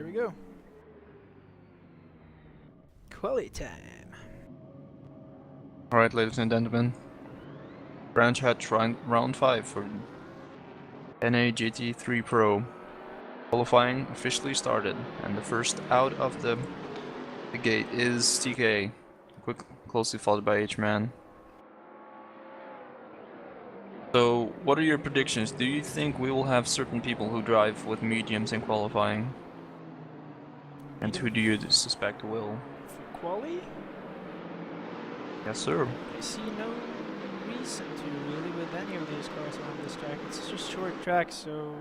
we go. Quali time. Alright, ladies and gentlemen. Branch hatch round 5 for NA GT3 Pro. Qualifying officially started, and the first out of the gate is TK, closely followed by H-Man. So, what are your predictions? Do you think we will have certain people who drive with mediums in qualifying? And who do you suspect will? For quali? Yes, sir. I see no reason to really with any of these cars on this track. It's just short track, so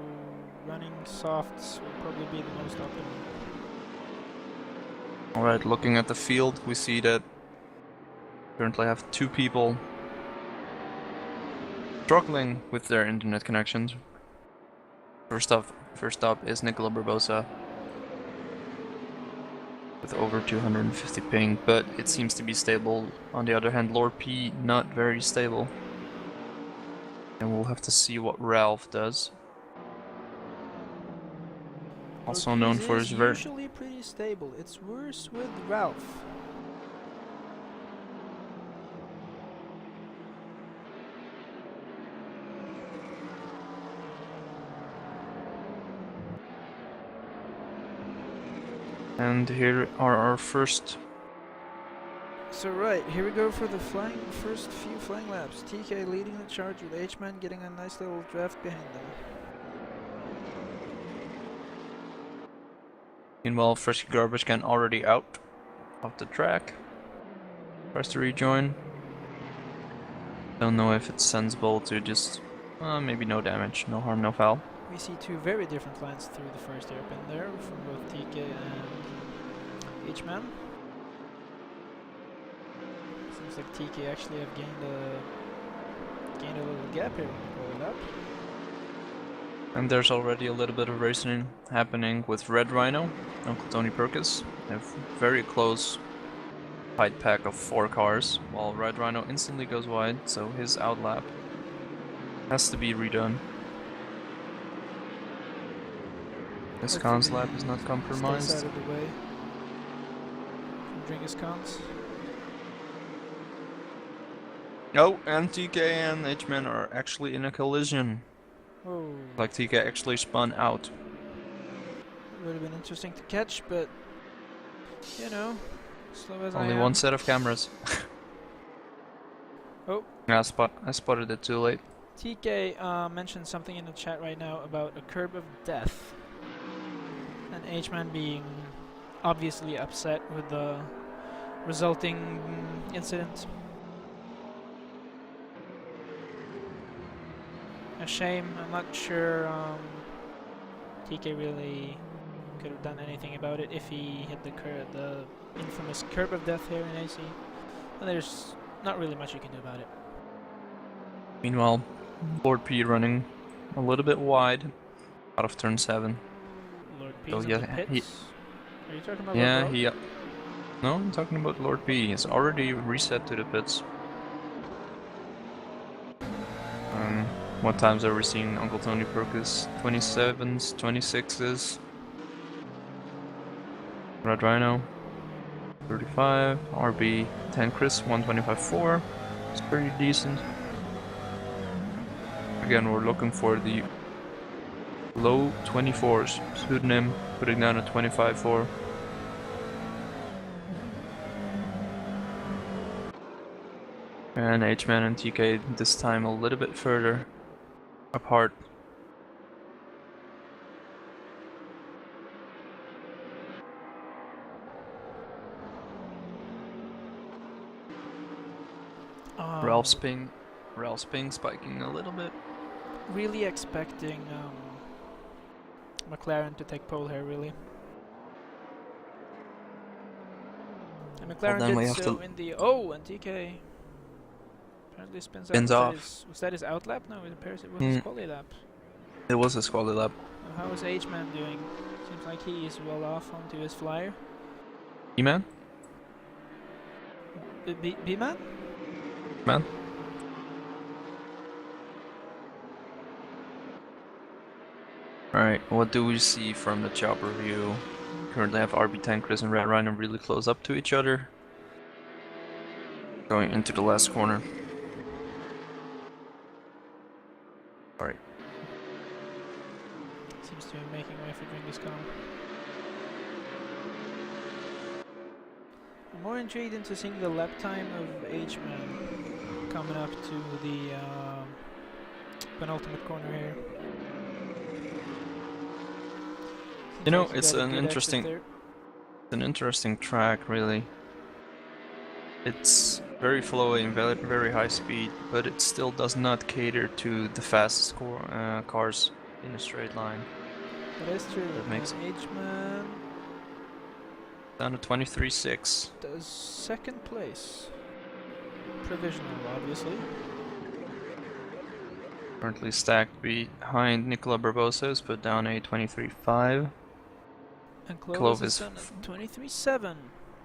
running softs will probably be the most optimal. Alright, looking at the field, we see that currently have 2 people struggling with their internet connections. First up is Nicola Barbosa with over 250 ping, but it seems to be stable. On the other hand, Lord P not very stable. And we'll have to see what Ralph does. Also known for his very... usually pretty stable. It's worse with Ralph. And here are our first... So right, here we go for the first few flying laps. TK leading the charge with H-Man getting a nice little draft behind them. Meanwhile, Fresky Garbage Can already out of the track. Tries to rejoin. Don't know if it's sensible to just... maybe no damage, no harm, no foul. We see 2 very different lines through the first hairpin there from both TK and H-Man. Seems like TK actually have gained a little gap here when we go up. And there's already a little bit of racing happening with Red Rhino, Uncle Tony Perkis. They have very close tight pack of 4 cars, while Red Rhino instantly goes wide, so his outlap has to be redone. This Khan's lap is not compromised. Stays out of the way from Genghis Khan's. Oh, and TK and H-Man are actually in a collision. Whoa. Like TK actually spun out. Would have been interesting to catch, but you know, slow as I am. Only one set of cameras. Oh. Yeah, I spotted it too late. TK mentioned something in the chat right now about a curb of death. And H-Man being obviously upset with the resulting incident. A shame. I'm not sure TK really could have done anything about it if he hit the infamous curb of death here in AC. And there's not really much you can do about it. Meanwhile, Lord P running a little bit wide out of turn 7. Lord P's So in yeah, the pits? Are you talking about yeah, Lord he... No, I'm talking about Lord P. He's already reset to the pits. What times are we seeing Uncle Tony Perkis? 27s, 26s. Red Rhino, 35. RB, 10 Chris, 125.4. It's pretty decent. Again, we're looking for the low 24s. Pseudonym putting down a 25.4. And H-Man and TK this time a little bit further apart. Ralph's ping spiking a little bit. Really expecting McLaren to take pole here, really. And McLaren did so in the... Oh, and TK apparently spins off. Was that his outlap? No, it appears it was his quali lap. It was his quali lap. How is H-Man doing? Seems like he is well off onto his flyer. B-Man? B-Man? Man? Alright, what do we see from the chopper view? currently have RB Tankers and Red Rhino really close up to each other. Going into the last corner. Alright. Seems to be making way for Genghis Khan. I'm more intrigued into seeing the lap time of H-Man coming up to the penultimate corner here. You know, Seems like it's got a an good exit interesting track, really. It's very flowy and very high speed, but it still does not cater to the fastest cars in a straight line. That is true. That makes and H-Man down to 23.6. does second place. Provisional, obviously. Currently stacked behind Nicola Barbosa's, but down a 23.5. And Clovis is done at 23.7.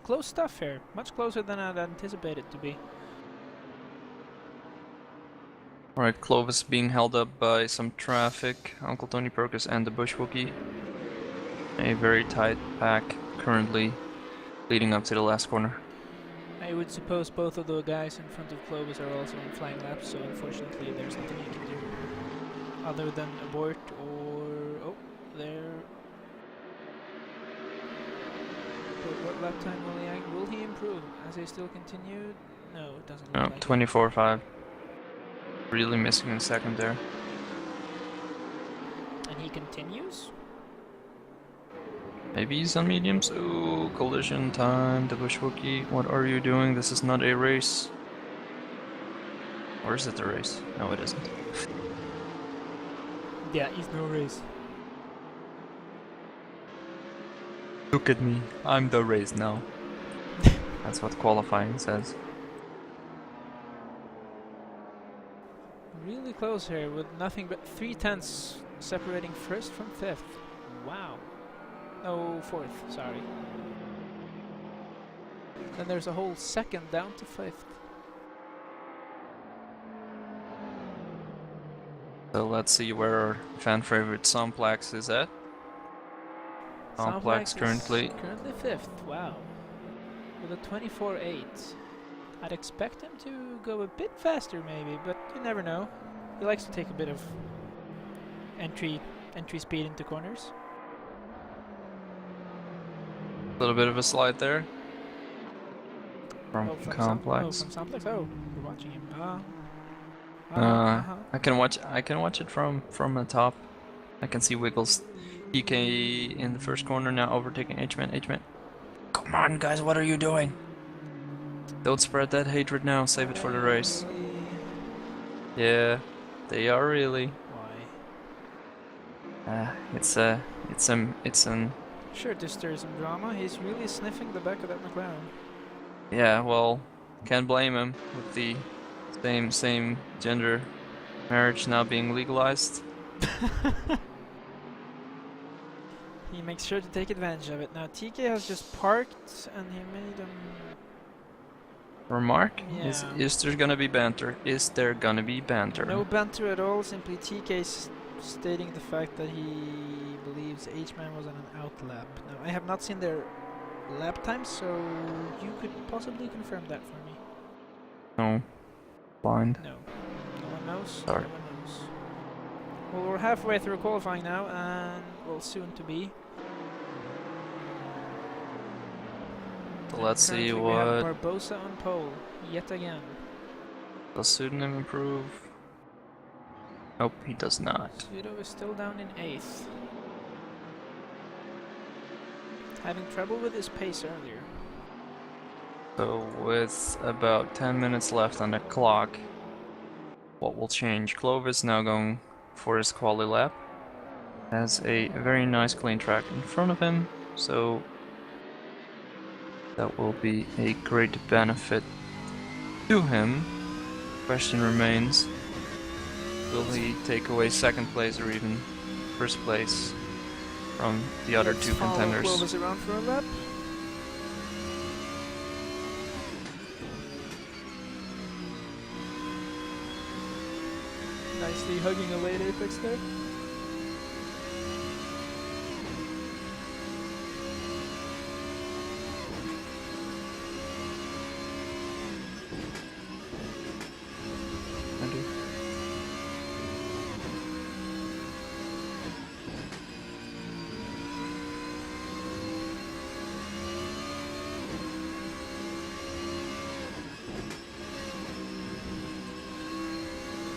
Close stuff here. Much closer than I'd anticipated to be. Alright, Clovis being held up by some traffic. Uncle Tony Perkins and the Bushwookie. A very tight pack currently leading up to the last corner. I would suppose both of the guys in front of Clovis are also on flying laps, so unfortunately there's nothing you can do other than abort or... oh, there... But what lap time will he improve? As they still continue? No, it doesn't look No, like 24.5. Really missing in second there. And he continues? Maybe he's on mediums. Ooh, collision time. The Bushwookie, what are you doing? This is not a race. Or is it a race? No, it isn't. Yeah, it's no race. Look at me. I'm the race now. That's what qualifying says. Really close here with nothing but 3/10 separating first from fifth. Wow. No, fourth, sorry. Then there's a whole second down to fifth. So let's see where our fan favorite Somplex is at. Somplex currently fifth, wow. With a 24.8. I'd expect him to go a bit faster maybe, but you never know. He likes to take a bit of entry speed into corners. a little bit of a slide there. From Complex. From Somplex? Oh, we're watching him. I can watch it from the top. I can see Wiggles. DK in the first corner now overtaking H-Man. H-Man. Come on guys, what are you doing? Don't spread that hatred now, save it for the race. Yeah, they are really. Why? It's an Sure, to stir some drama. He's really sniffing the back of that McLaren. yeah, well, can't blame him with the same gender marriage now being legalized. He makes sure to take advantage of it. Now TK has just parked and he made him... Remark? Yeah. Is there gonna be banter? Is there gonna be banter? No banter at all, simply TK stating the fact that he believes H-Man was on an out lap. Now, I have not seen their lap time, so you could possibly confirm that for me. No. Blind. No. No one knows? Sorry. No one knows. Well, we're halfway through qualifying now, and, well, soon to be. So let's see Currently we have what... Barbosa on pole, yet again. Does Pseudonym improve? Nope, he does not. Pseudo is still down in 8th. Having trouble with his pace earlier. So with about 10 minutes left on the clock, what will change? Clovis now going for his quali lap. Has a very nice clean track in front of him, so that will be a great benefit to him. Question remains, will he take away second place or even first place from the other two contenders? Clovis around for a lap. Nicely hugging a late apex there.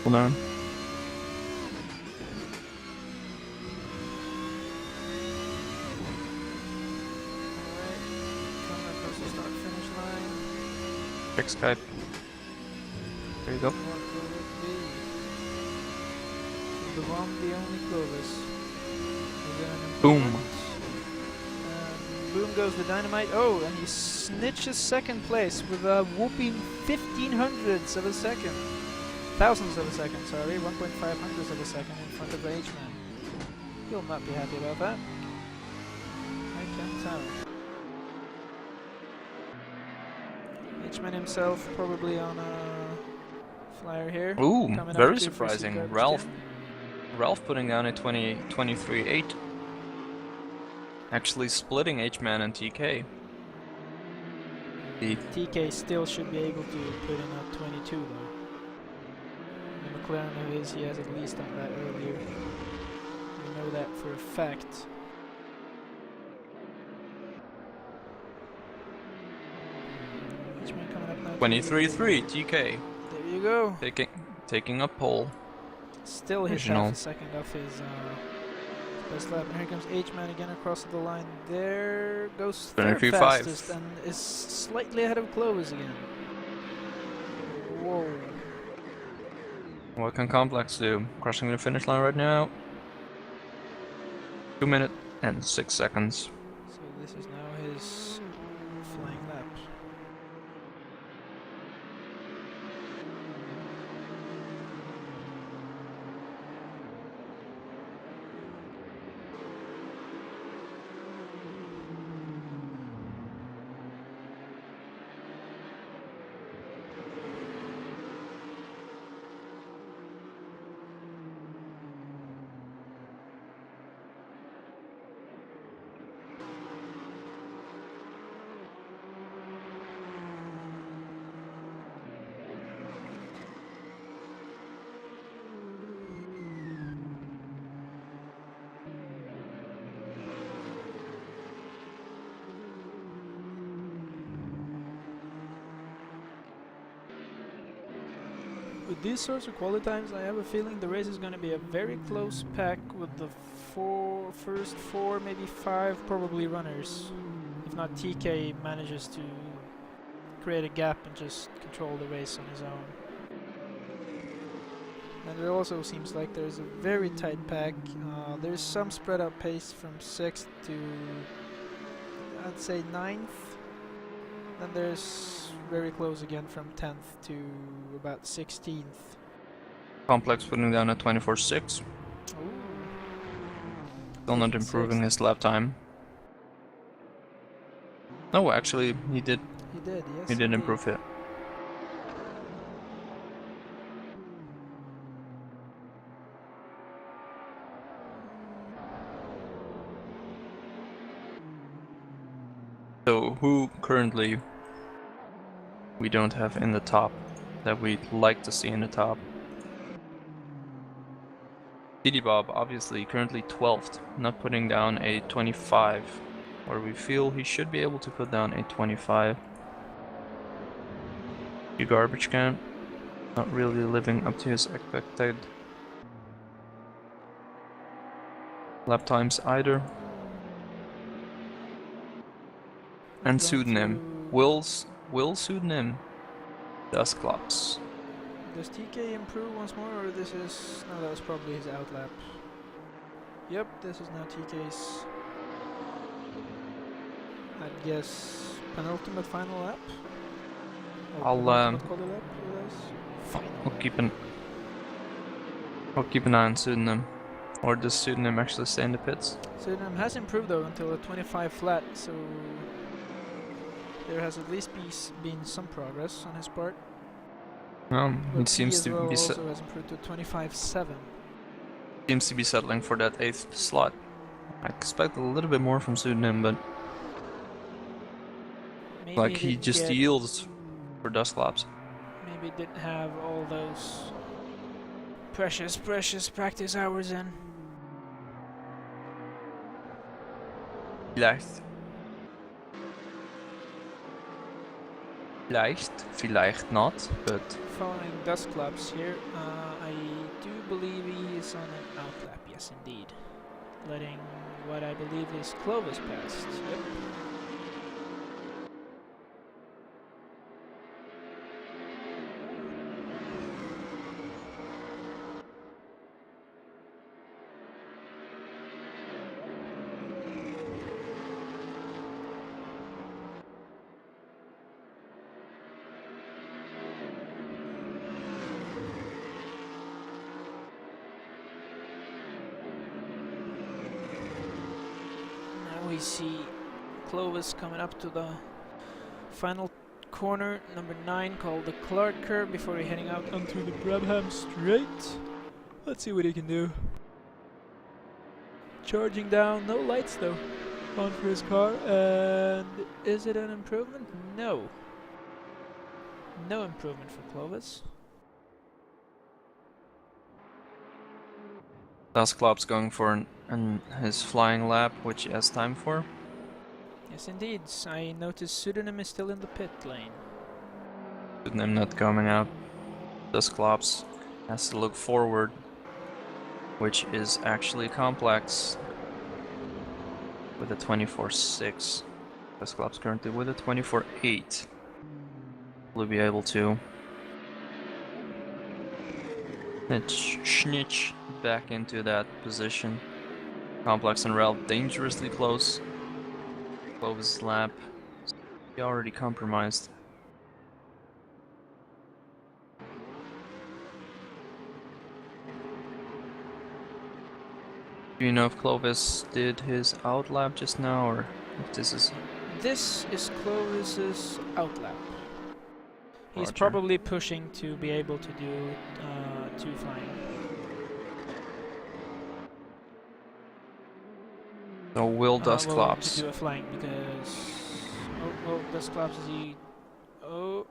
Hold on. Alright, coming across the start finish line. Check Skype. There you go. What will it be? The one, the only Clovis. Is there an Boom. improvement? Boom goes the dynamite. Oh, and he snitches second place with a whooping 1500ths of a second. Thousandths of a second, sorry. 1.5 hundredths of a second in front of the H-Man. He'll not be happy about that. I can tell. H-Man himself probably on a flyer here. Ooh, Coming very up to surprising. garbage Ralph can. putting down a 23.8. Actually splitting H-Man and TK. TK still should be able to put in a 22 though. The McLaren of his, he has at least done that earlier. We know that for a fact. H-Man coming up now. 23.3 TK. There you go. Taking a pole. Still hits Original. half a second off his best lap. And here comes H-Man again across the line. There goes third 23.5. fastest and is slightly ahead of Clovis again. Whoa. What can Complex do? Crossing the finish line right now. 2 minutes and 6 seconds. So this is now his flying lap. With these sorts of quality times, I have a feeling the race is going to be a very close pack with the first four, maybe five, probably runners. If not, TK manages to create a gap and just control the race on his own. And it also seems like there's a very tight pack. There's some spread out pace from 6th to, I'd say, 9th. Then there's very close again from 10th to about 16th. Complex putting down a 24.6. Still not improving his lap time. No, actually, he did. He did, yes. He did improve it. So, who currently we don't have in the top that we'd like to see in the top? Diddy Bob, obviously, currently 12th, not putting down a 25, where we feel he should be able to put down a 25. The garbage can, not really living up to his expected lap times either. And pseudonym. Will pseudonym does clubs. Does TK improve once more, or this is... No, that was probably his out lap. Yep, this is now TK's... I'd guess... penultimate final lap? I'll keep an eye on pseudonym. Or does pseudonym actually stay in the pits? Pseudonym has improved though until a 25 flat, so... there has at least been some progress on his part. It seems to be also has improved to 25.7. Seems to be settling for that 8th slot. I expect a little bit more from pseudonym, but Maybe like he just yields for dust laps. Maybe didn't have all those precious practice hours in. Last. vielleicht not, but Following dust clops here, I do believe he is on an outlap. Yes, indeed. Letting what I believe is Clovis past. Yep. We see Clovis coming up to the final corner, number 9, called the Clark curve, before heading out onto the Brabham Straight. Let's see what he can do. Charging down, no lights though on for his car, and is it an improvement? No. No improvement for Clovis. Dustclop's going for his flying lap, which he has time for. Yes, indeed. I noticed Pseudonym is still in the pit lane. Pseudonym not coming out. Dustclops has to look forward, which is actually complex with a 24.6. Dustclops currently with a 24.8. Will be able to snitch back into that position. Complex and Rel dangerously close. Clovis' lap. He already compromised. Do you know if Clovis did his outlap just now, or if this is... This is Clovis's outlap. He's Roger. probably pushing to be able to do 2 flying. So will Well, Dustclops... to do a flying because... Oh, Dustclops is he... Oh...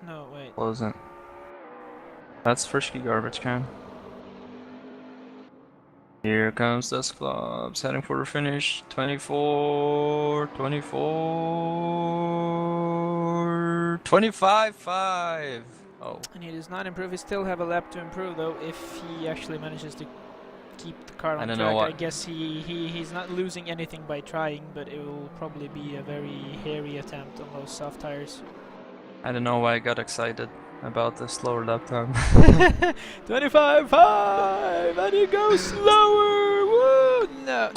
No, wait. Closing. That's Frisky garbage can. Here comes Dustclops, heading for the finish. 24, 24, 25.5. Oh. And he does not improve. He still have a lap to improve though, if he actually manages to keep the car on track. I guess he's not losing anything by trying, but it will probably be a very hairy attempt on those soft tires. I don't know why I got excited about the slower lap time. 25.5, and he goes slower. Woo! No.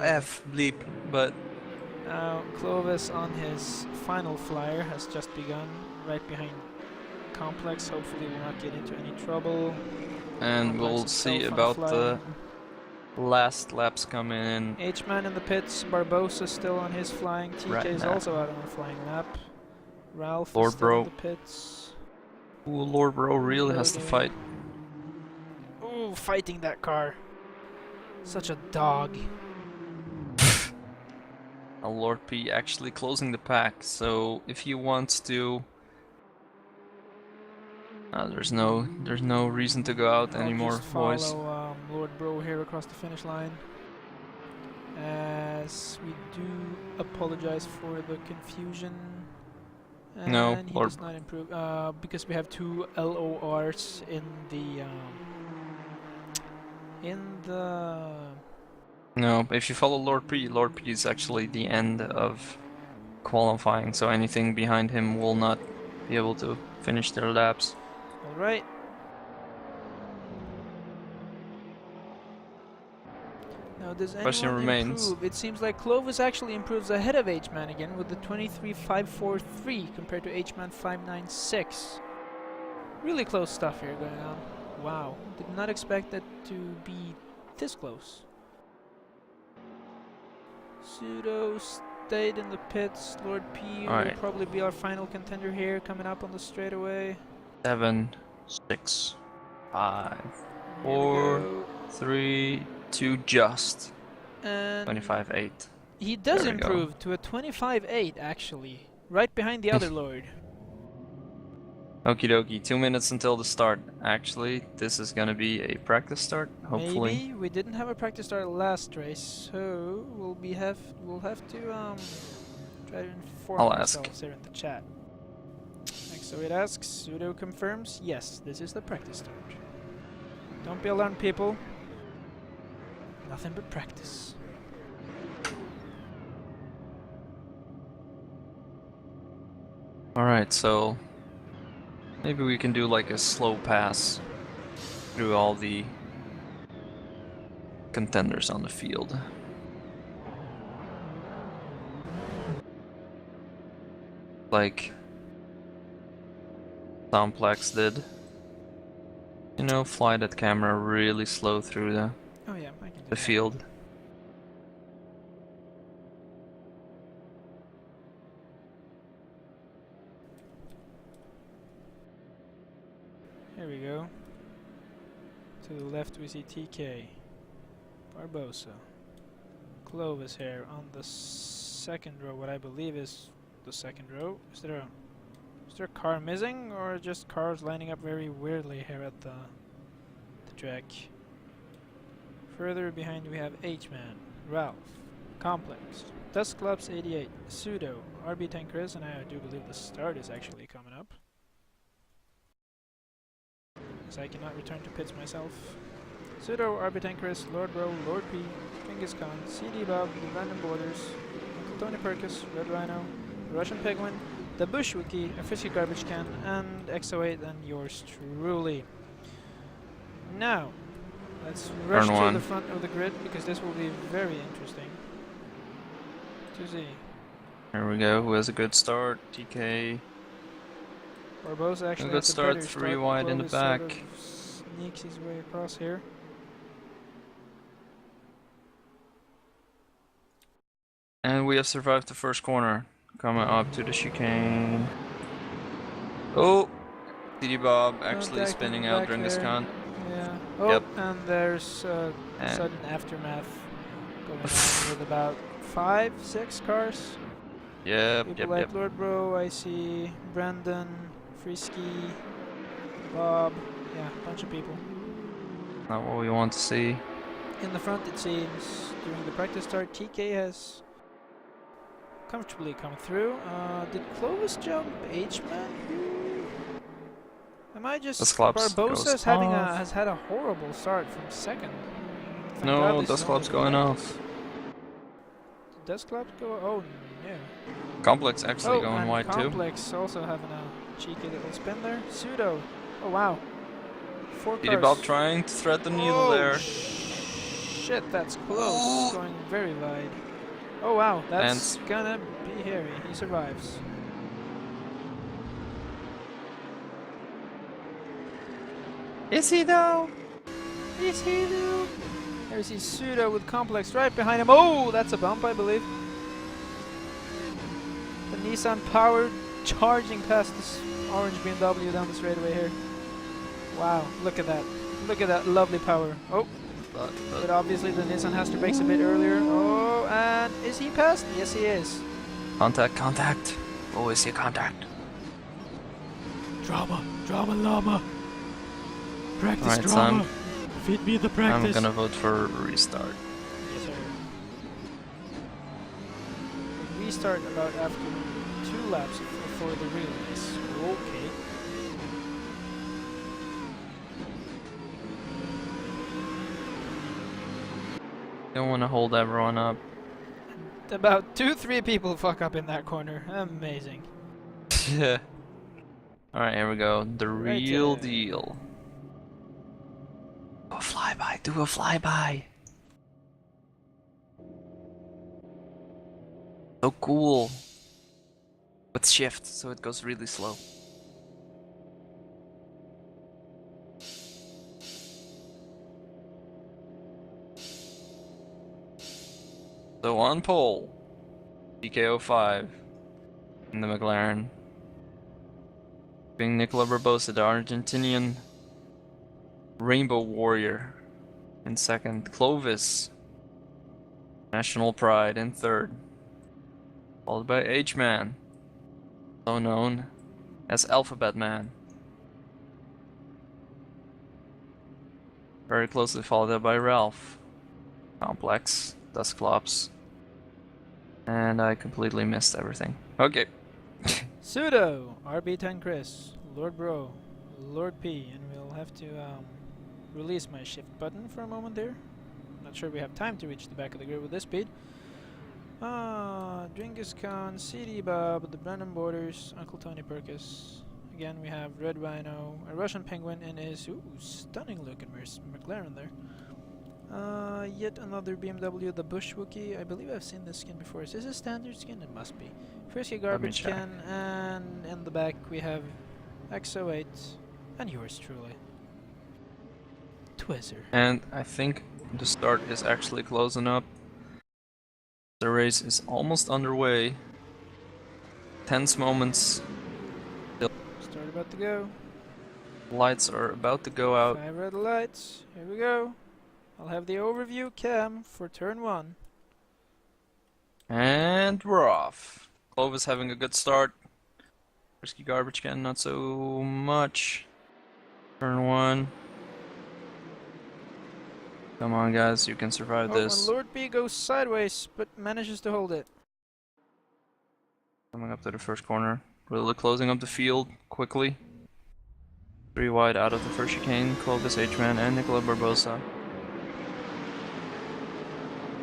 F bleep, but now Clovis on his final flyer has just begun, right behind Complex. Hopefully, will not get into any trouble. And Complex we'll see himself about the last laps coming in. H-Man in the pits. Barbosa still on his flying. TK right is now. also out on a flying lap. Ralph Lord is still Bro. in the pits. Ooh, Lord Bro really has to fight. Ooh, fighting that car. Such a dog. Lord P actually closing the pack, so if he wants to... there's no reason to go out anymore, just boys. follow Lord Bro here across the finish line. As we do apologize for the confusion. And No, he Lord does not improve because we have 2 LORs in the No, if you follow Lord P is actually the end of qualifying, so anything behind him will not be able to finish their laps. Alright. Now, does Question anyone remains. improve? It seems like Clovis actually improves ahead of H-Man again with the 23.543 compared to H-Man 596. Really close stuff here going on. Wow. Did not expect that to be this close. Pseudo stayed in the pits. Lord P will probably be our final contender here, coming up on the straightaway. 7, 6, 5, 4, 3, 2, just. And 25.8. he does improve to a 25.8 actually, right behind the other Lord. Okie dokie, 2 minutes until the start. Actually, this is gonna be a practice start, hopefully. Maybe we didn't have a practice start last race, so we'll have to Try to inform I'll ask. yourselves here in the chat. So it asks, Pseudo confirms, yes, this is the practice start. Don't be alarmed, people. Nothing but practice. Alright, so maybe we can do like a slow pass through all the contenders on the field. Like Soundplex did. You know, fly that camera really slow through Oh yeah, I can do the that. field. Here we go. To the left we see TK, Barbosa, Clovis here on the second row, what I believe is the second row. Is there a car missing, or just cars lining up very weirdly here at the track? Further behind we have H-Man, Ralph, Complex, Dustclops 88, Pseudo, RB Tank Chris, and I do believe the start is actually coming up. As I cannot return to pits myself. Pseudo, RB Tank Chris, Lord Bro, Lord P, Genghis Khan, CD Bob, the Random Borders, Uncle Tony Perkis, Red Rhino, the Russian Penguin, the Bushwiki, a Fishy Garbage Can, and XO8, and yours truly. Now, let's rush to the front of the grid, because this will be very interesting to see. Here we go, who has a good start? TK. Barbosa actually A good has a start, better 3 start. wide in the Clovis sort back. of sneaks his way across here. And we have survived the first corner. Coming up to the chicane. Oh! CD Bob actually Contact spinning in the out back Genghis there. Khan. Yeah. Oh, Yep. and there's And sudden aftermath going on with about 5, 6 cars. People like Lord Bro, I see Brandon, Frisky, Bob, yeah, a bunch of people. Not what we want to see. In the front, it seems, during the practice start, TK has comfortably come through. Did Clovis jump H-Man? Am I just... Barbosa has had a horrible start from second. Thank God No, this is only Dustclop's going practice. off. Did Dustclop go? Oh no. Complex actually going and wide Complex also having a cheeky little spin there. Pseudo. Oh wow. 4 cars. CD Bob trying to thread the needle there. Shit, that's close. Going very wide. Oh wow, that's gonna be hairy. He survives. Is he though? Is he though? There's his Pseudo with Complex right behind him. Oh, that's a bump, I believe. The Nissan powered charging past this orange BMW down the straightaway here. Wow, look at that. Look at that lovely power. Oh, but obviously the Nissan has to brakes a bit earlier. Oh, and is he passed? Yes, he is. Contact. Always see contact. Drama, llama. Practice Alright, drama. Feed me the practice. I'm gonna vote for restart. Yes, sir. Restart about after 2 laps before the real race. Okay. Don't want to hold everyone up. About 2-3 people fuck up in that corner. Amazing. Yeah. Alright, here we go. The real deal. Do a flyby. Do a flyby. So cool. With shift, so it goes really slow. So on pole, DK05 in the McLaren. Being Nicola Barbosa, the Argentinian Rainbow Warrior in second. Clovis, National Pride in third. Followed by H-Man, so known as Alphabet Man. Very closely followed by Ralph, Complex, Dustclops, And I completely missed everything. Okay. Pseudo, RB10 Chris, Lord Bro, Lord P, and we'll have to release my shift button for a moment there. Not sure we have time to reach the back of the grid with this speed. Dringus Khan, CD Bob, the Brennan Borders, Uncle Tony Perkis. Again, we have Red Rhino, a Russian Penguin, and his stunning looking McLaren there. Yet another BMW, the Bush Wookie. I believe I've seen this skin before. Is this a standard skin? It must be. First, your garbage can, and in the back we have XO8, and yours truly, Twizzer. And I think the start is actually closing up. The race is almost underway. Tense moments. Start about to go. Lights are about to go out. 5 red lights. Here we go. I'll have the overview cam for turn 1. And we're off. Clovis having a good start. Risky garbage can, not so much. Turn 1. Come on, guys, you can survive this. And Lord B goes sideways, but manages to hold it. Coming up to the first corner. Really closing up the field quickly. 3 wide out of the first chicane. Clovis, H-Man, and Nicola Barbosa.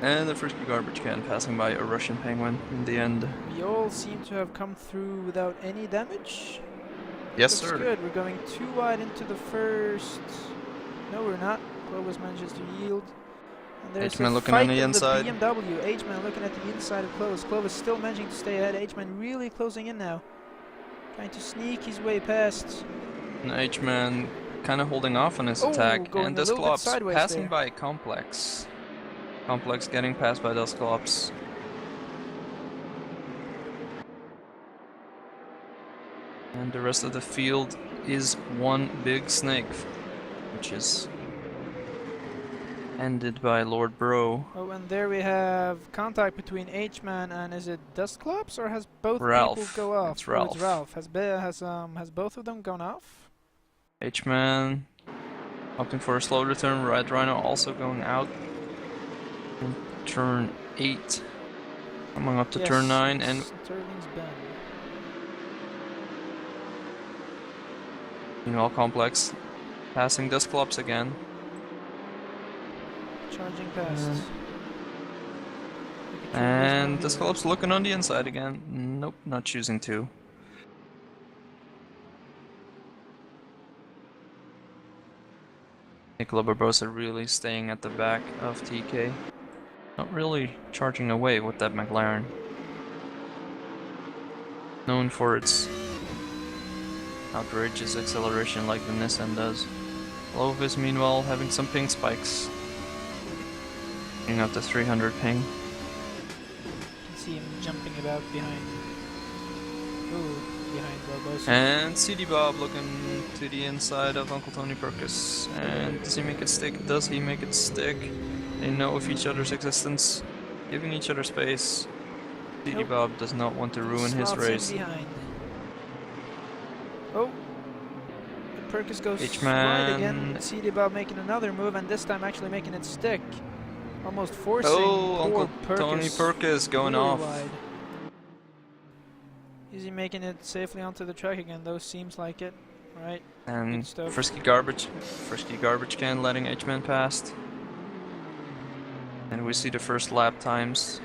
And the frisky garbage can passing by a Russian Penguin in the end. We all seem to have come through without any damage. Yes, Looks sir. good. We're going too wide into the first. No, we're not. Clovis manages to yield. And there's H-Man a looking fight on the of inside. The BMW. H-Man looking at the inside of Clovis. Clovis still managing to stay ahead. H-Man really closing in now. Trying to sneak his way past. And H-Man kind of holding off on his attack. Going And a little bit Dusclops sideways passing there. by Complex. Complex getting passed by Dusclops. And the rest of the field is one big snake, which is ended by Lord Bro. Oh, and there we have contact between H-Man and is it Dustclops, or has both Ralph. people go off? It's Ralph. Oh, it's Ralph. Has both of them gone off? H-Man opting for a slow return. Red Rhino also going out. In turn 8. Coming up to turn 9 and Sterling's Bend. meanwhile Complex passing Dusclops again. Charging past. And Dusclops looking on the inside again. Nope, not choosing to. Nicola Barbosa really staying at the back of TK. Not really charging away with that McLaren. Known for its outrageous acceleration like the Nissan does. Clovis meanwhile having some ping spikes. Getting up to 300 ping. You can see him jumping about behind. Ooh, behind Barbosa. And CD Bob looking to the inside of Uncle Tony Perkis. And does he make it stick? Does he make it stick? They know of each other's existence, giving each other space. CD Bob does not want to ruin his Slots in race. behind. Oh, and Perkis goes H-Man. wide again. CD Bob making another move, and this time actually making it stick. Almost forcing Oh, poor Uncle Tony Perkis going really off. wide. Is he making it safely onto the track again? Though seems like it, right? And Good stuff. frisky garbage can letting H-Man past. And we see the first lap times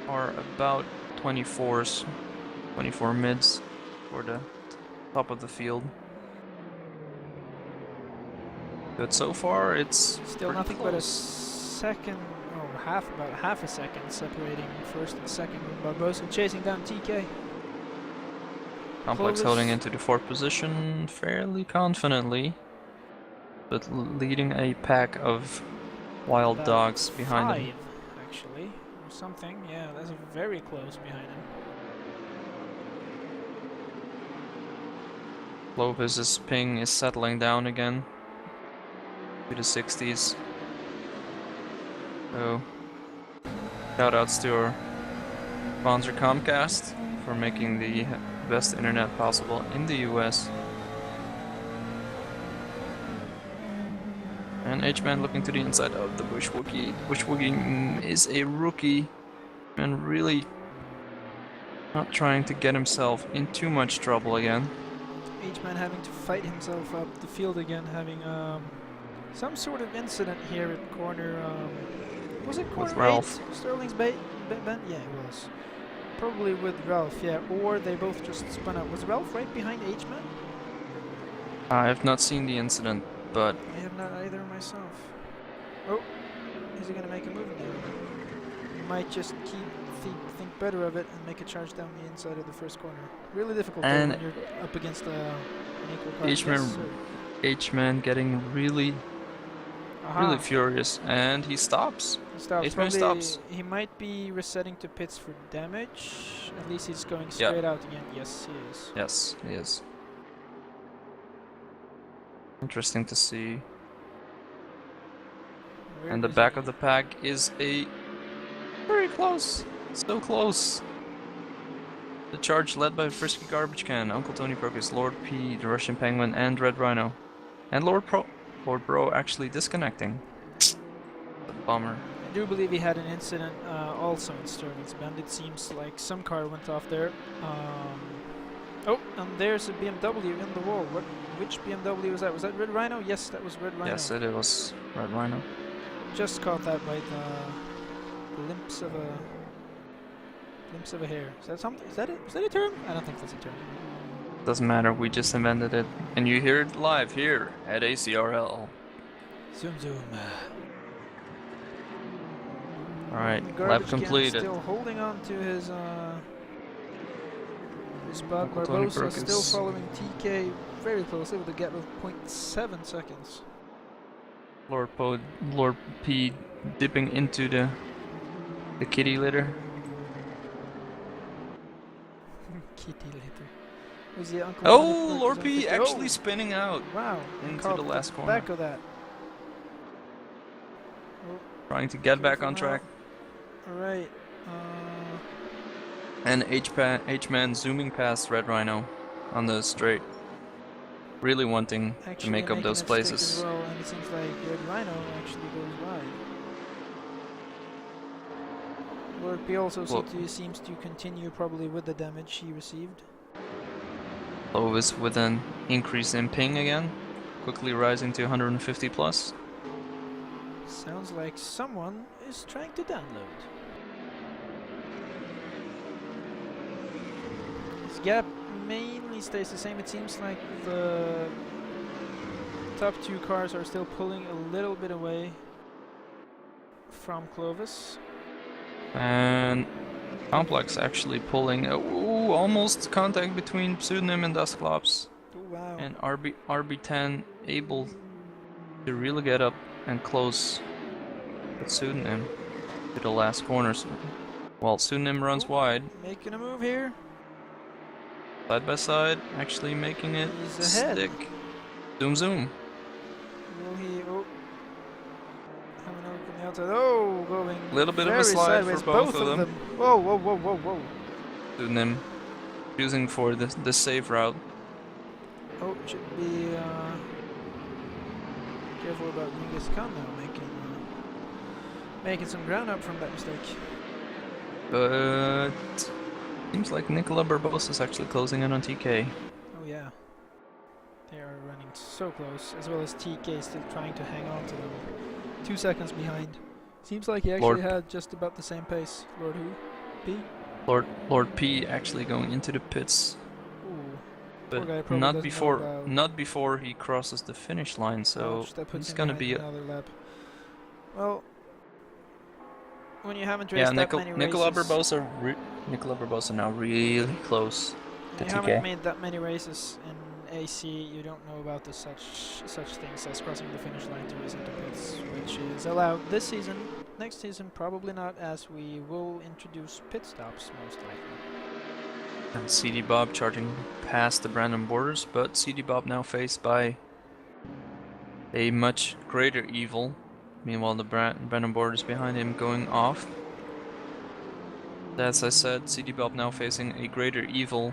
are about 24s, 24 mids for the top of the field. But so far it's Still pretty nothing but a close. second, about half a second separating first and second with Barbosa chasing down TK. Complex Clovis. holding into the 4th position fairly confidently, but leading a pack of wild About dogs behind 5, him. actually, or something. Yeah, that's very close behind him. Clovis's ping is settling down again to the 60s. So, shoutouts to our sponsor Comcast for making the best internet possible in the US. And H-Man looking to the inside of the Bush Wookie. Bush Wookie is a rookie and really Not trying to get himself in too much trouble again. H-Man having to fight himself up the field again, having some sort of incident here at corner. Was it corner With Ralph. 8? Sterling's bend? Yeah, it was. Probably with Ralph, yeah. Or they both just spun out. Was Ralph right behind H-Man? I have not seen the incident, but I have not either myself. Oh, is he gonna make a move again? He might just think better of it and make a charge down the inside of the first corner. Really difficult though when you're up against an equal car. H-Man getting really furious, and he stops. He stops. H-Man stops. He might be resetting to pits for damage. At least he's going straight out again. Yes, he is. Yes, he is. Interesting to see. And the back of the pack is a very close. So close. The charge led by Frisky Garbage Can, Uncle Tony Procus, Lord P, the Russian Penguin, and Red Rhino. And Lord Bro actually disconnecting. A bummer. I do believe he had an incident also in Sterling's Bend. It seems like some car went off there. Oh, and there's a BMW in the wall. Which BMW was that? Was that Red Rhino? Yes, that was Red Rhino. Yes, it was Red Rhino. Just caught that by the glimpse of a hair. Is that something? Is that it? Is that a term? I don't think that's a term. Doesn't matter. We just invented it, and you hear it live here at ACRL. Zoom zoom. All right, lap completed. Still holding on to his spot. Uncle Tony Barbosa Perkins. still following TK very closely with a gap of 0.7 seconds. Lord P dipping into the kitty litter. Kitty litter. Was the Uncle Oh, Lord P actually spinning out. Wow. Into the last corner. Back of that. Oh, trying to get back on track. Alright. And H-Man zooming past Red Rhino on the straight. Really wanting to make up those places. As well, and it seems like Red Rhino actually goes wide. Lord P also seems to continue probably with the damage he received. Lovis with an increase in ping again, quickly rising to 150 plus. Sounds like someone is trying to download. His gap mainly stays the same. It seems like the top two cars are still pulling a little bit away from Clovis. And Complex actually pulling almost contact between Pseudonym and Dustclops. Oh, wow. And RB10 able to really get up and close with Pseudonym to the last corners. While Pseudonym runs wide. Making a move here. Side by side, actually making it stick. Zoom zoom. Will he have an open the outside? Oh, going a little bit of a slide sideways. For both of them. Whoa, whoa, whoa, whoa, whoa. Pseudonym choosing for the safe route. Oh, should be careful about Genghis Khan now, making some ground up from that mistake. But seems like Nicola Barbosa is actually closing in on TK. Oh yeah, they are running so close, as well as TK still trying to hang on to them. 2 seconds behind. Seems like he actually had just about the same pace. Lord who? P? Lord P actually going into the pits. Ooh, but not before he crosses the finish line, so he's gonna be another lap. Well, when you haven't raced that many races, Nicola Barbosa now really close to TK. You haven't made that many races in AC, you don't know about such things as crossing the finish line to race into pits, which is allowed this season. Next season, probably not, as we will introduce pit stops most likely. And CD Bob charging past the Brandon Borders, but CD Bob now faced by a much greater evil. Meanwhile, the Brandon Borders behind him going off. As I said, CD Bob now facing a greater evil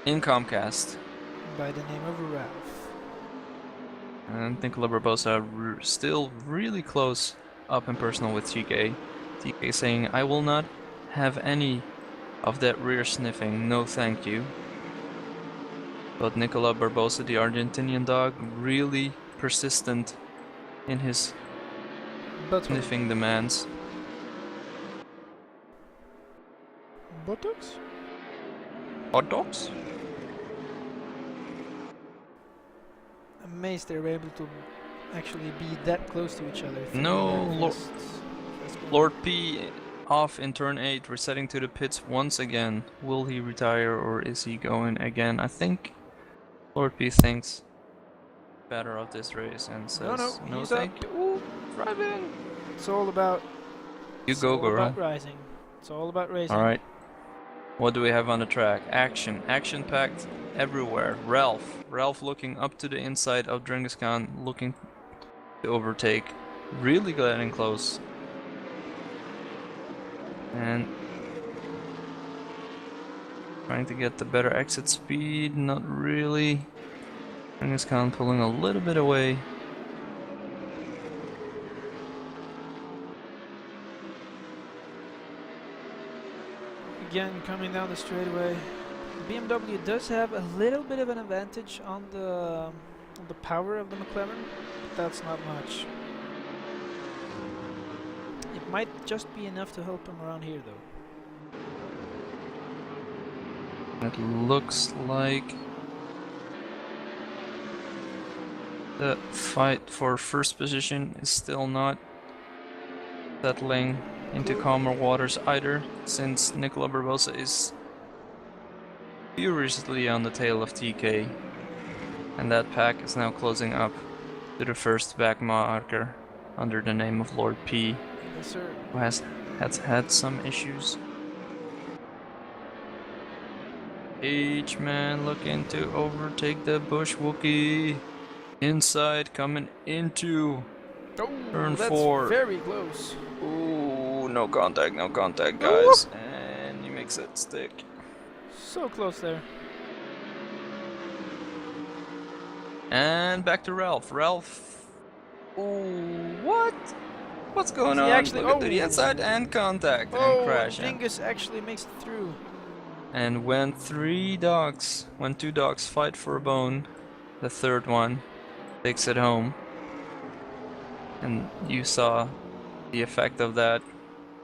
in Comcast. By the name of Ralph. And Nicola Barbosa still really close up and personal with TK. TK saying, I will not have any of that rear sniffing, no thank you. But Nicola Barbosa, the Argentinian dog, really persistent in his sniffing demands. Buttocks? Hot dogs? Amazed they were able to actually be that close to each other. No, Lord P off in turn 8, resetting to the pits once again. Will he retire or is he going again? I think Lord P thinks better of this race and says, no he's thank up. you. Ooh, driving! It's all about... You it's go, all girl. about rising. It's all about racing. Alright. What do we have on the track? Action. Action-packed everywhere. Ralph looking up to the inside of Genghis Khan, looking to overtake. Really getting close. And trying to get the better exit speed, not really. Genghis Khan pulling a little bit away. Again, coming down the straightaway. BMW does have a little bit of an advantage on the power of the McLaren, but that's not much. It might just be enough to help him around here, though. It looks like the fight for first position is still not settling into calmer waters either, since Nicola Barbosa is furiously on the tail of TK, and that pack is now closing up to the first back marker under the name of Lord P, Yes, sir. who has had some issues. Each man looking to overtake the Bush Wookie. Inside, coming into turn 4. Very close. Ooh, no contact, guys. And he makes it stick. So close there. And back to Ralph. Ooh, what? What's going on? Actually, Look to the inside and contact and crash. Genghis actually makes it through. And when two dogs fight for a bone, the third one takes it home. And you saw the effect of that.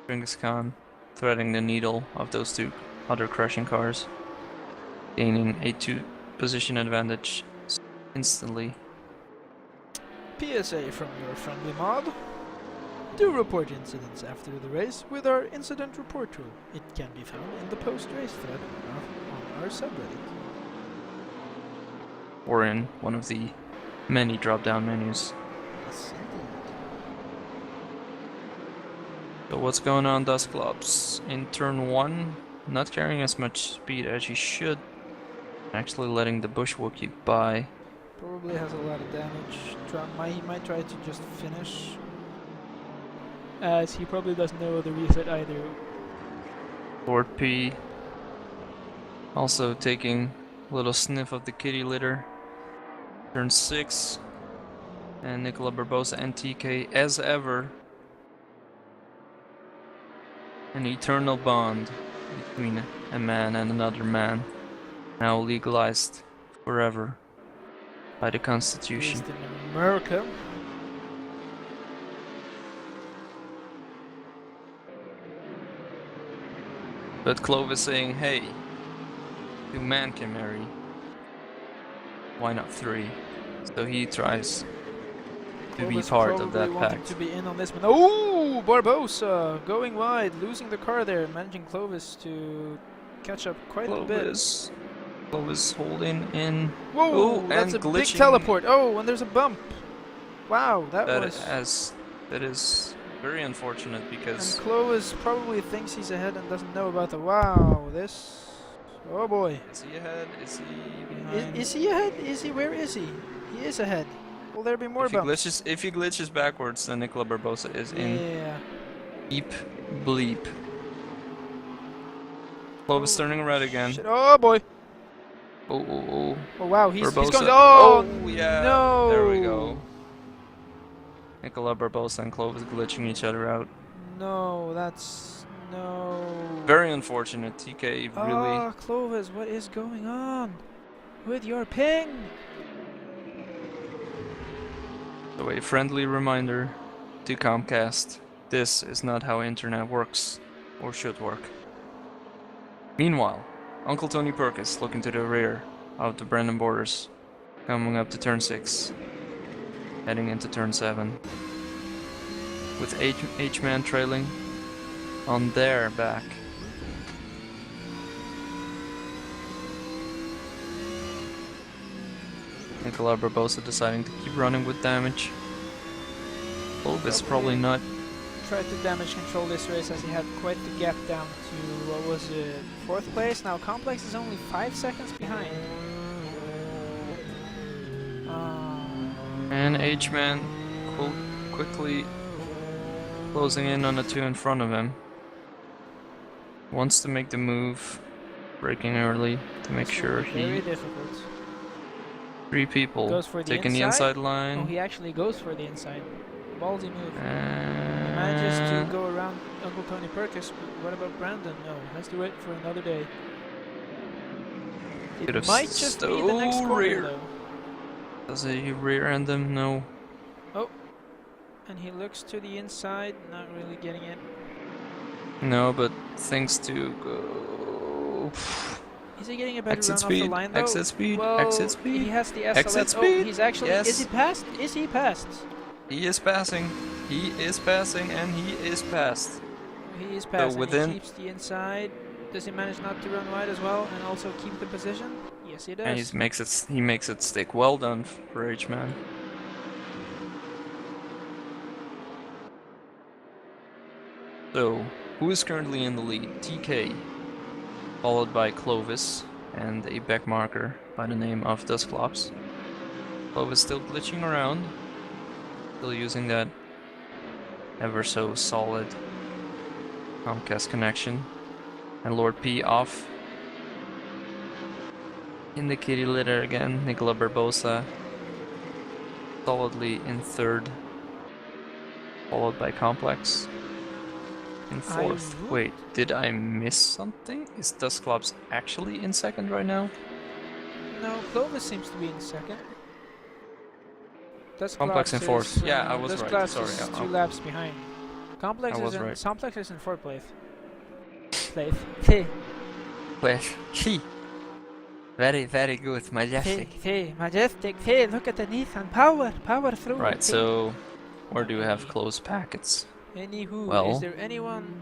Genghis Khan threading the needle of those two other crashing cars, gaining a 2-position advantage instantly. PSA from your friendly mod. Do report incidents after the race with our incident report tool. It can be found in the post-race thread on our subreddit. Or in one of the many drop-down menus. Yes, indeed. So what's going on, Dustclops? In turn 1, not carrying as much speed as he should. Actually letting the Bush Wookie by. Probably has a lot of damage. He might try to just finish, as he probably doesn't know the reset either. Lord P also taking a little sniff of the kitty litter. Turn 6. And Nicola Barbosa and TK, as ever, an eternal bond between a man and another man, now legalized forever by the Constitution. Based in America. But Clovis saying, hey, 2 men can marry, why not 3? So he tries to be part of that pact. To be in on this one. Oh, Barbosa going wide, losing the car there, managing Clovis to catch up quite a bit. Clovis holding in. Whoa, ooh, that's and a glitching. big teleport. Oh, and there's a bump. Wow, that is very unfortunate because. And Clovis probably thinks he's ahead and doesn't know about the. Wow, this. Oh boy. Is he ahead? Is he behind? Is he ahead? Is he? Where is he? He is ahead. Will there be more bumps? If he glitches backwards, then Nicola Barbosa is in deep bleep. Clovis turning red again. Shit. Oh boy. Oh. Oh wow, he's going. Oh yeah. No. There we go. Nicola Barbosa and Clovis glitching each other out. No, that's no. Very unfortunate. TK really. Ah, Clovis, what is going on with your ping? So a friendly reminder to Comcast: this is not how internet works, or should work. Meanwhile, Uncle Tony Perkins looking to the rear of the Brandon Borders, coming up to turn 6, heading into turn 7, with H-Man trailing on their back. Nicola Barbosa deciding to keep running with damage. Clovis probably not. Tried to damage control this race as he had quite the gap down to, what was it, 4th place. Now Complex is only 5 seconds behind. And H-Man quickly closing in on the 2 in front of him. Wants to make the move, braking early to make sure very difficult. 3 people Goes for taking the inside line. Oh, he actually goes for the inside. Ballsy move. Manages to go around Uncle Tony Perkins, but what about Brandon? No, has to wait for another day. It might just be the next corner though. Does he rear end him? No. Oh, and he looks to the inside, not really getting it. No, but things to go. Is he getting a better Exit run speed, off the line though? exit speed, well, exit speed. He has the SLS. Exit speed. Oh, he's actually. Yes. Is he passed? Is he passed? He is passing. He is passing, and he is passed. He is passing. within- He keeps the inside. Does he manage not to run wide as well and also keep the position? Yes, he does. And he makes it stick. Well done for H-Man. So, who is currently in the lead? TK, followed by Clovis, and a back marker by the name of Dusclops. Clovis still glitching around, still using that ever so solid Comcast connection. And Lord P off in the kitty litter again. Nicola Barbosa solidly in 3rd, followed by Complex in 4th. Wait, did I miss something? Is Dusclops actually in 2nd right now? No, Clovis seems to be in 2nd. Complex in 4th. Yeah, I was right. Sorry, is 2 laps behind. Complex I was is in right. Complex is in 4th place. Well, very, very good, majestic. Majestic. Look at the Nissan. Power through. Right, so where do we have closed packets? Anywho, Well, is there anyone?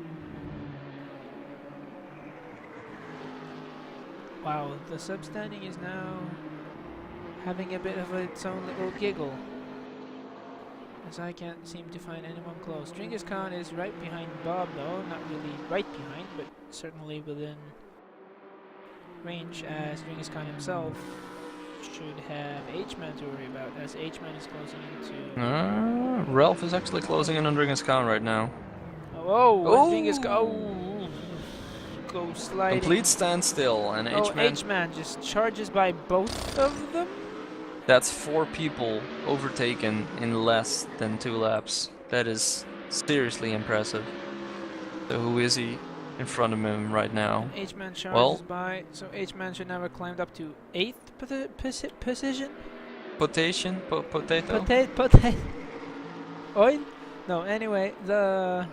Wow, the sub standing is now having a bit of its own little giggle, as I can't seem to find anyone close. Genghis Khan is right behind Bob though, not really right behind, but certainly within range, as Genghis Khan himself should have H-Man to worry about, as H-Man is closing into... Ralph is actually closing in on Genghis Khan right now. Oh, Genghis Khan... Go sliding. Complete standstill, and H-Man just charges by both of them? That's 4 people overtaken in less than 2 laps. That is seriously impressive. So who is he in front of him right now? H-Man charges by, so H-Man should now have climbed up to 8th position? Potato? Potato. Oil? No, anyway, the...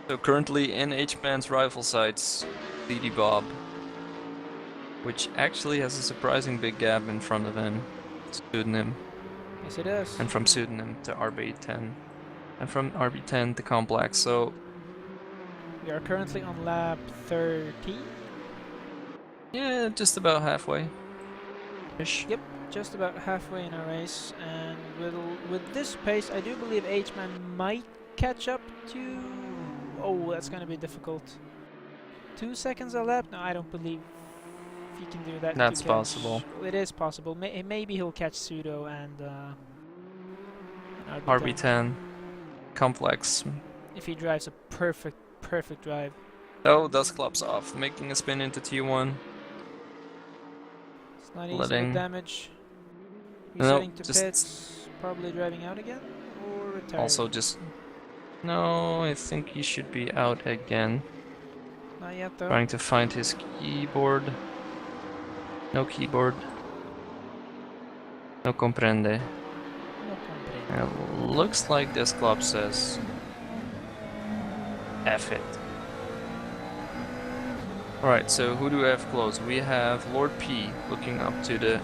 So currently in H-Man's rival sights, DD Bob, which actually has a surprising big gap in front of him, Pseudonym. Yes, it does. And from Pseudonym to RB10. And from RB10 to Complex, so... We are currently on lap 30. Yeah, just about halfway. Ish. Yep, just about halfway in our race. And with this pace, I do believe H-Man might catch up to... Oh, that's going to be difficult. 2 seconds a lap? No, I don't believe he can do that. That's possible. It is possible. Maybe he'll catch Pseudo and RB10. Complex. If he drives a perfect drive. Oh, Dusclops off, making a spin into T1. It's not easy with damage. Resetting to pits, probably driving out again, or retiring. Also just... No, I think he should be out again. Not yet though. Trying to find his keyboard. No keyboard. No comprende. No comprendo. It looks like this club says F it. Alright, so who do we have close? We have Lord P looking up to the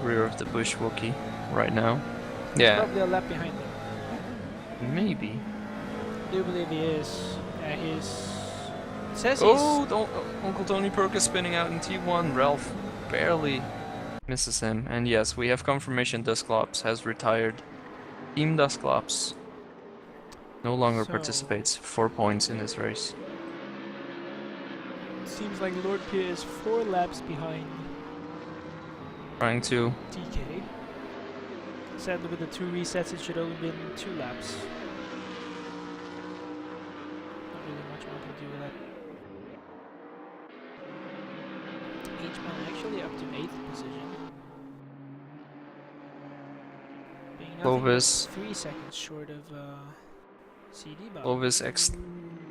rear of the bush Wookie right now. Yeah, Probably a lap behind them. maybe. I do believe he is. Yeah, he's. It says Oh, Uncle Tony Perk is spinning out in T1. Ralph barely misses him. And yes, we have confirmation Dusclops has retired. Team Dusclops no longer participates. 4 points in this race. Seems like Lord P is 4 laps behind Trying to... TK. Sadly, with the 2 resets, it should only been 2 laps. Not really much more to do with that. H-Man actually up to 8th position. Being nothing but Clovis. 3 seconds short of CD Bob.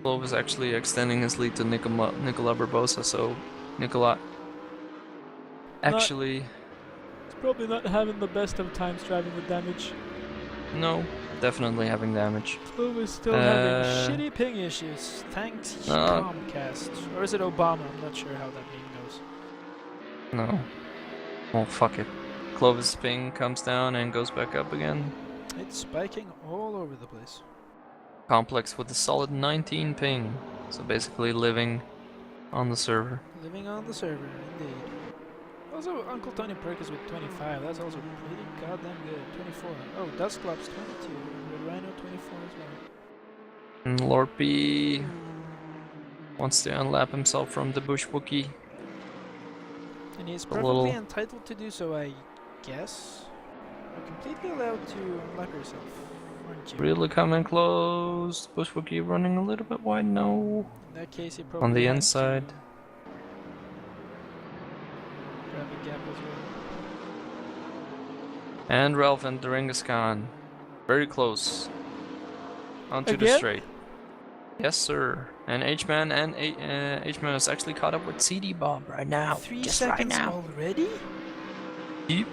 Clovis actually extending his lead to Nicola Barbosa, so Nicola actually... It's probably not having the best of times driving with damage. No, definitely having damage. Clovis still having shitty ping issues. Thanks Comcast. Or is it Obama? I'm not sure how that meme goes. No. Well, fuck it. Clovis' ping comes down and goes back up again. It's spiking all over the place. Complex with a solid 19 ping. So basically living on the server. Living on the server, indeed. Also, Uncle Tony Perk is with 25. That's also pretty goddamn good. 24. Oh, Dustclops 22. And Rhino 24 as well. And Lord P wants to unlap himself from the bush Wookie. And he's perfectly entitled to do so, I guess. You're completely allowed to unlap yourself, aren't you? Really coming close. Bush Wookie running a little bit wide. No. In that case, he probably On the has inside. to grab a gap as well. And Ralph and Genghis Khan. Very close. Onto the Again? straight. Yes, sir. And H-Man H-Man is actually caught up with CD Bob right now. 3 Just seconds right now. already? Yep.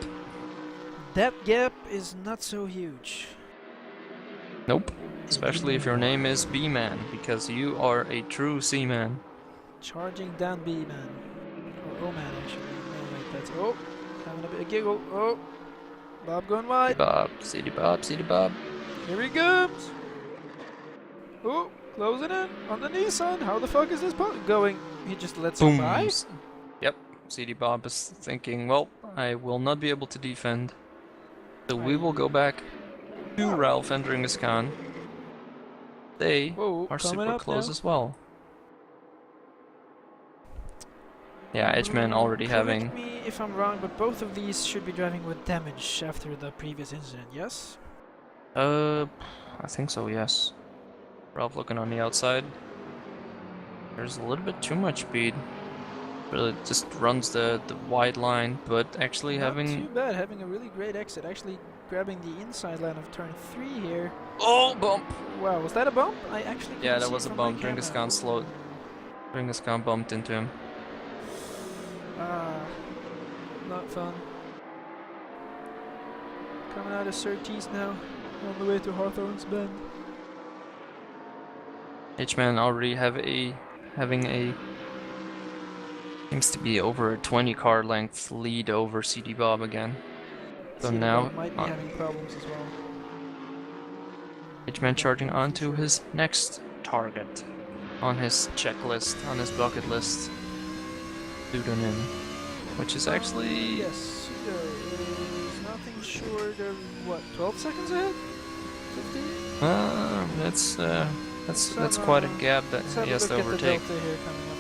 That gap is not so huge. Nope. Especially if your name is B-Man, because you are a true C-Man. Charging down B-Man. Or O-Man, actually. No, wait, that's... Oh! Having a bit of giggle. Oh! Bob going wide. Bob, CD Bob, CD Bob. Here he comes! Oh! Closing in on the Nissan. How the fuck is this going? He just lets him by? Yep. CD Bob is thinking, well, I will not be able to defend. So we will go back to Ralph and Genghis Khan. They are super close as well. Yeah, Edgeman already having... Correct me if I'm wrong, but both of these should be driving with damage after the previous incident, yes? I think so, yes. Ralph looking on the outside. There's a little bit too much speed. Really just runs the wide line, but actually Not having... too bad, having a really great exit. Actually grabbing the inside line of turn 3 here. Oh, bump! Wow, was that a bump? I actually Yeah, couldn't that see was a from bump. my Genghis camera. Khan slowed. Genghis Khan bumped into him. Ah, not fun. Coming out of Surtees now, on the way to Hawthorne's Bend. H-Man already having a seems to be over a 20 car length lead over CD Bob again. So CD now Bob might be having problems as well. H-Man charging onto his next target on his checklist, on his bucket list. Pseudonym, which is actually Yes, Pseudo is nothing short of what, 12 seconds ahead? 15? that's quite a gap that he has to overtake. Let's have a look at the delta here coming up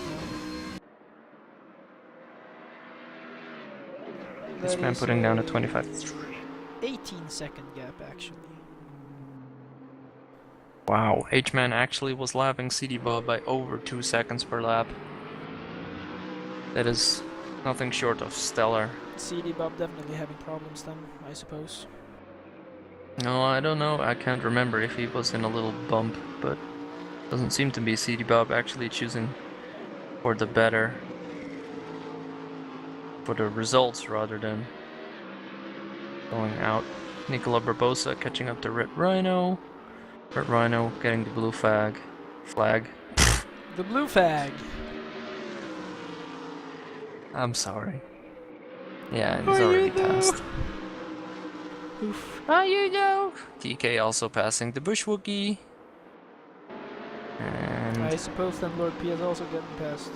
now. This That man is putting down a a 25. 18-second gap, actually. Wow, H-Man actually was lapping CD Bob by over 2 seconds per lap. That is nothing short of stellar. CD Bob definitely having problems then, I suppose. No, I don't know. I can't remember if he was in a little bump, but doesn't seem to be. CD Bob actually choosing for the better. For the results rather than going out. Nicola Barbosa catching up to Red Rhino. Red Rhino getting the blue flag. The blue flag. I'm sorry. Yeah, he's Oh, already you know. passed. Oof. Ah, you know. TK also passing the Bush Wookie. And I suppose then Lord P has also gotten past.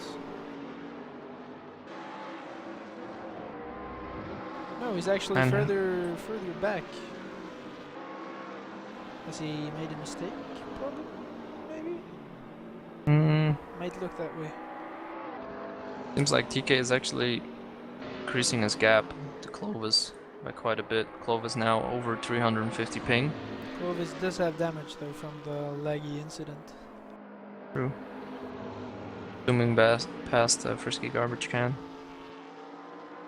No, he's actually further back. Has he made a mistake? Probably. Maybe. Might look that way. Seems like TK is actually increasing his gap to Clovis by quite a bit. Clovis now over 350 ping. Clovis does have damage though from the laggy incident. True. Zooming past the Frisky garbage can.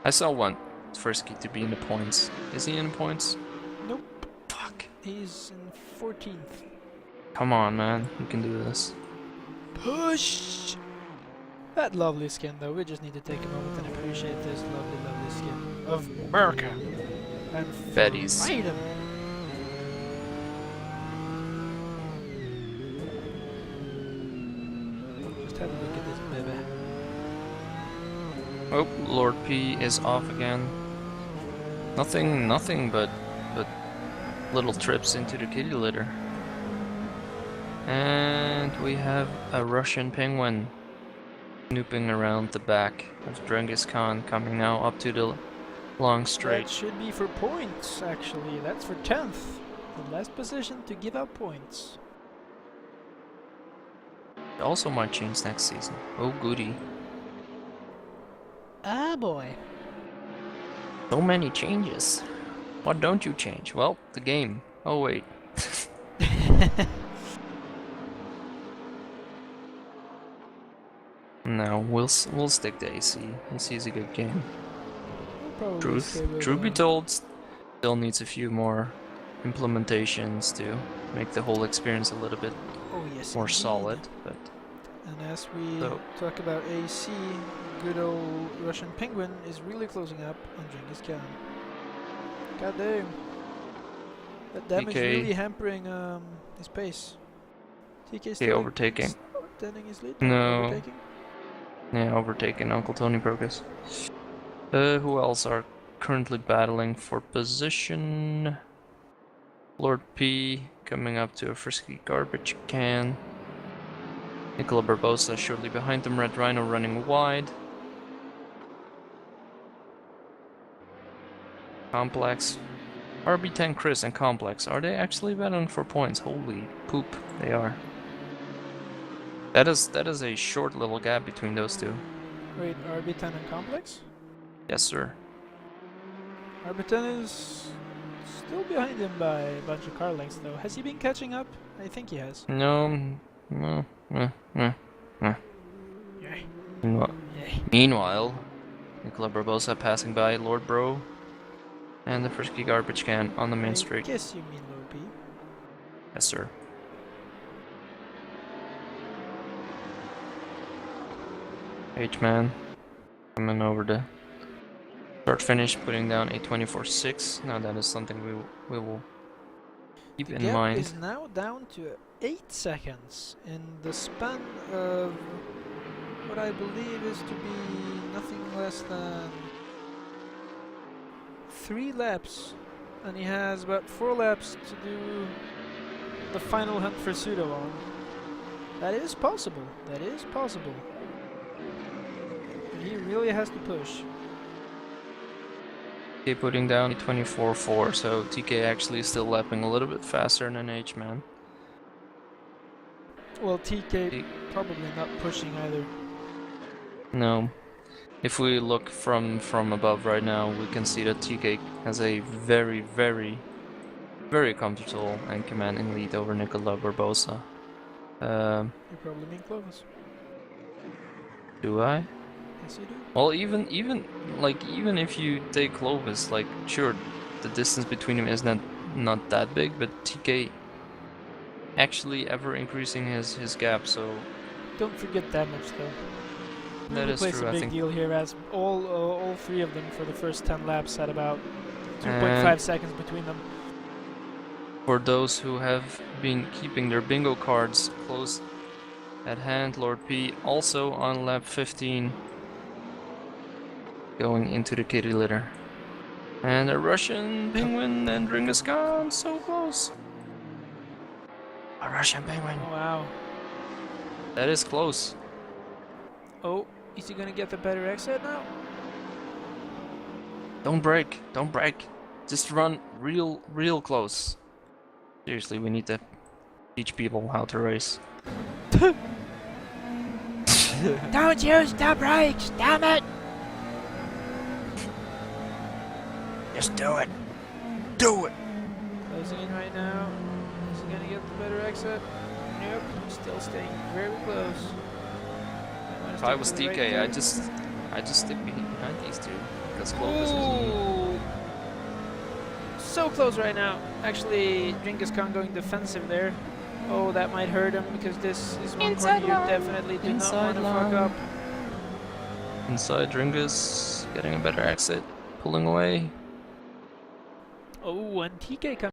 I still want Frisky to be in the points. Is he in the points? Nope. Fuck. He's in 14th. Come on, man. You can do this. Push! That lovely skin though, we just need to take a moment and appreciate this lovely, lovely skin of America and Betty's. freedom. Just have a look at this baby. Oh, Lord P is off again. Nothing but little trips into the kitty litter. And we have a Russian penguin snooping around the back of Genghis Khan, coming now up to the long straight. That should be for points, actually. That's for 10th. The last position to give out points. It also might change next season. Oh goody. Ah boy. So many changes. What don't you change? Well, the game. Oh wait. No, we'll stick to AC. AC is a good game. Truth be told, still needs a few more implementations to make the whole experience a little bit more solid. But and as we talk about AC, good old Russian Penguin is really closing up on Genghis Khan. God damn. That damage really hampering his pace. TK still overtaking. Extending his lead? No. Overtaking? Yeah, overtaking Uncle Tony Progress. Who else are currently battling for position? Lord P coming up to a Frisky garbage can. Nicola Barbosa shortly behind them. Red Rhino running wide. Complex. RB10 Chris and Complex. Are they actually battling for points? Holy poop, they are. That is a short little gap between those two. Wait, RB10 and Complex? Yes, sir. RB10 is still behind him by a bunch of car lengths, though. Has he been catching up? I think he has. No. Yeah. Meanwhile, Nicola Barbosa passing by Lord Bro and the Frisky garbage can on the main street. I guess you mean Lord P. Yes, sir. H-Man coming over to start finish, putting down a 24.6. Now that is something we will keep in mind. The gap is now down to 8 seconds in the span of what I believe is to be nothing less than 3 laps, and he has about 4 laps to do the final hunt for pseudo on. That is possible. That is possible. But he really has to push. TK putting down a 24.4, so TK actually is still lapping a little bit faster than H-Man. Well, TK probably not pushing either. No. If we look from above right now, we can see that TK has a very, very, very comfortable and commanding lead over Nicola Barbosa. You probably mean Clovis. Do I? Yes, you do. Well, even if you take Clovis, like, sure, the distance between them is not that big, but TK actually ever increasing his gap, so... Don't forget damage, though. That really is plays true, a I big think. deal here, as all three of them for the first 10 laps had about 2.5 And seconds between them. for those who have been keeping their bingo cards close at hand, Lord P also on lap 15 going into the kitty litter. And a Russian penguin and Ringus gone so close. A Russian penguin. Oh, wow. That is close. Oh, is he gonna get the better exit now? Don't break. Don't break. Just run real close. Seriously, we need to teach people how to race. Don't use the brakes, damn it! Just do it. Do it. Closing in right now. Is he gonna get the better exit? Nope, still staying very close. If I was DK, I just stick behind these two because Clovis isn't. Ooh, so close right now. Actually, Genghis Khan going defensive there. Oh, that might hurt him because this is one corner you definitely do not want to fuck up. Inside Ringus getting a better exit, pulling away. Oh, and TK comes.